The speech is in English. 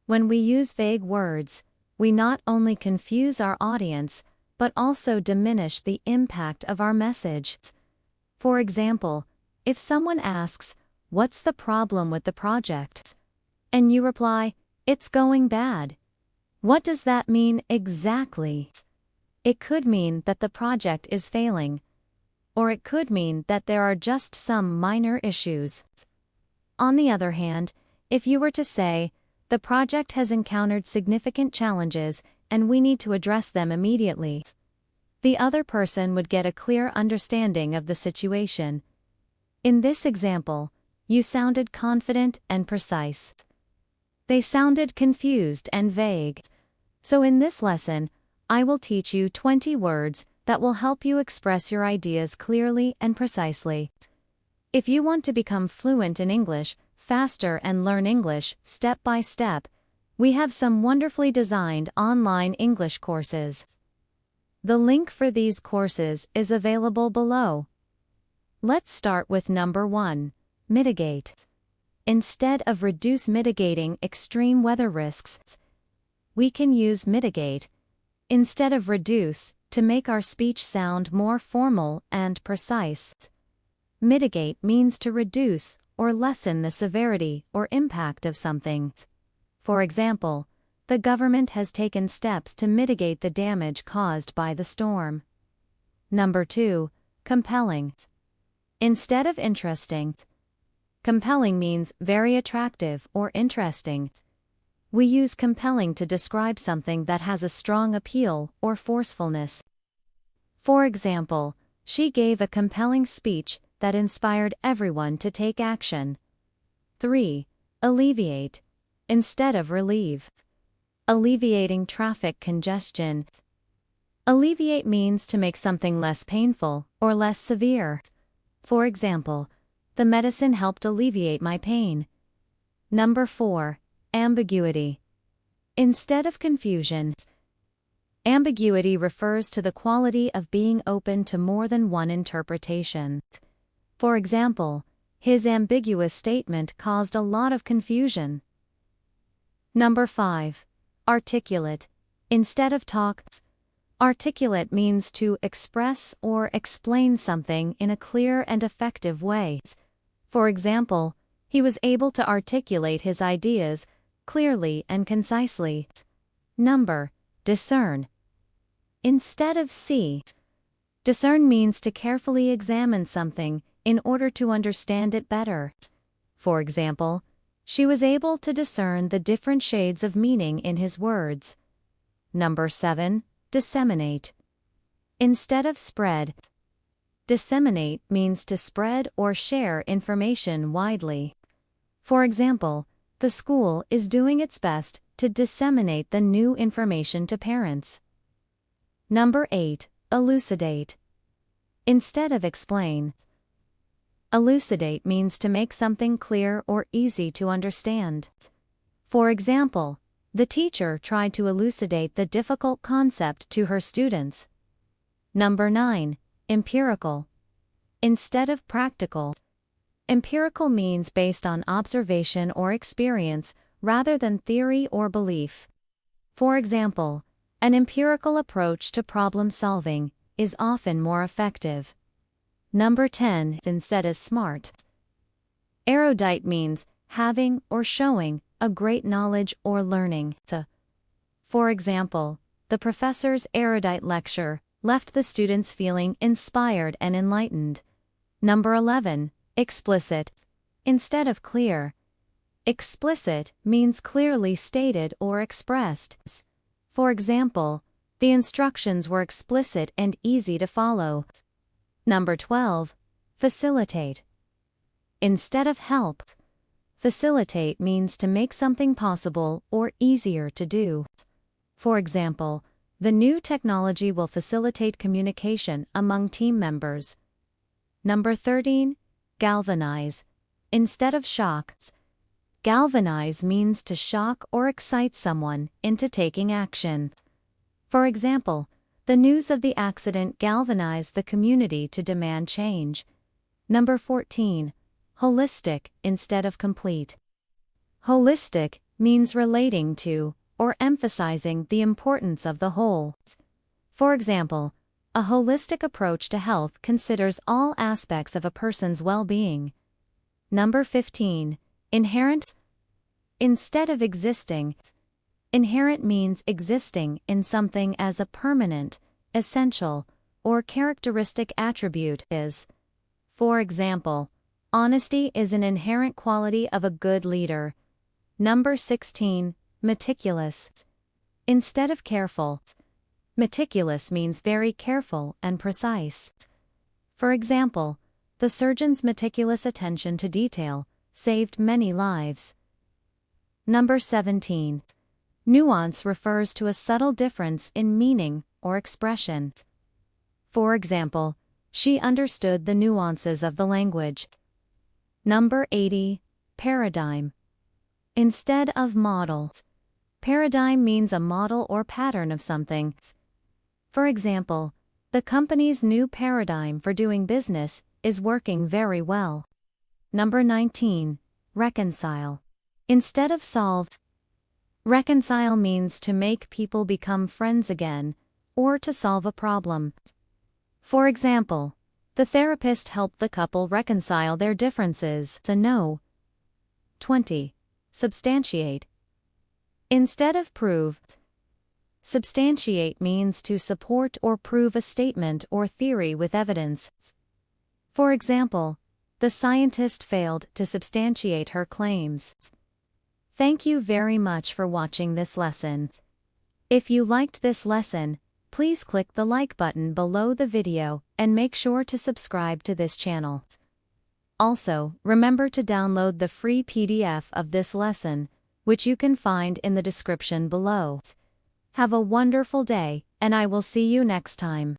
When we use vague words, we not only confuse our audience, but also diminish the impact of our message. For example, if someone asks, "What's the problem with the project?" and you reply, "It's going bad." What does that mean exactly? It could mean that the project is failing, or it could mean that there are just some minor issues. On the other hand, if you were to say, "The project has encountered significant challenges and we need to address them immediately," the other person would get a clear understanding of the situation. In this example, you sounded confident and precise. They sounded confused and vague. So in this lesson, I will teach you 20 words that will help you express your ideas clearly and precisely. If you want to become fluent in English faster and learn English step by step, we have some wonderfully designed online English courses. The link for these courses is available below. Let's start with number 1, mitigate. Instead of reduce mitigating extreme weather risks, we can use mitigate instead of reduce to make our speech sound more formal and precise. Mitigate means to reduce or lessen the severity or impact of something. For example, the government has taken steps to mitigate the damage caused by the storm. Number 2, compelling. Instead of interesting, compelling means very attractive or interesting. We use compelling to describe something that has a strong appeal or forcefulness. For example, she gave a compelling speech that inspired everyone to take action. 3. Alleviate. Instead of relieve. Alleviating traffic congestion. Alleviate means to make something less painful or less severe. For example, the medicine helped alleviate my pain. Number 4, ambiguity. Instead of confusion, ambiguity refers to the quality of being open to more than one interpretation. For example, his ambiguous statement caused a lot of confusion. Number 5, articulate. Instead of talk, articulate means to express or explain something in a clear and effective way. For example, he was able to articulate his ideas clearly and concisely. Number, discern. Instead of see, discern means to carefully examine something in order to understand it better. For example, she was able to discern the different shades of meaning in his words. Number 7, disseminate. Instead of spread, disseminate means to spread or share information widely. For example, the school is doing its best to disseminate the new information to parents. Number 8, elucidate. Instead of explain, elucidate means to make something clear or easy to understand. For example, the teacher tried to elucidate the difficult concept to her students. Number 9, empirical. Instead of practical, empirical means based on observation or experience rather than theory or belief. For example, an empirical approach to problem solving is often more effective. Number 10, instead of smart. Erudite means having or showing a great knowledge or learning. For example, the professor's erudite lecture left the students feeling inspired and enlightened. Number 11, explicit. Instead of clear, explicit means clearly stated or expressed. For example, the instructions were explicit and easy to follow. Number 12, facilitate. Instead of help, facilitate means to make something possible or easier to do. For example, the new technology will facilitate communication among team members. Number 13, galvanize. Instead of shock, galvanize means to shock or excite someone into taking action. For example, the news of the accident galvanized the community to demand change. Number 14, holistic instead of complete. Holistic means relating to or emphasizing the importance of the whole. For example, a holistic approach to health considers all aspects of a person's well-being. Number 15. Inherent. Instead of existing, inherent means existing in something as a permanent, essential, or characteristic attribute is. For example, honesty is an inherent quality of a good leader. Number 16. Meticulous. Instead of careful, meticulous means very careful and precise. For example, the surgeon's meticulous attention to detail saved many lives. Number 17. Nuance refers to a subtle difference in meaning or expression. For example, she understood the nuances of the language. Number 80. Paradigm. Instead of model, paradigm means a model or pattern of something. For example, the company's new paradigm for doing business is working very well. Number 19. Reconcile. Instead of solve, reconcile means to make people become friends again, or to solve a problem. For example, the therapist helped the couple reconcile their differences. No. 20. Substantiate. Instead of prove, substantiate means to support or prove a statement or theory with evidence. For example, the scientist failed to substantiate her claims. Thank you very much for watching this lesson. If you liked this lesson, please click the like button below the video and make sure to subscribe to this channel. Also, remember to download the free PDF of this lesson, which you can find in the description below. Have a wonderful day, and I will see you next time.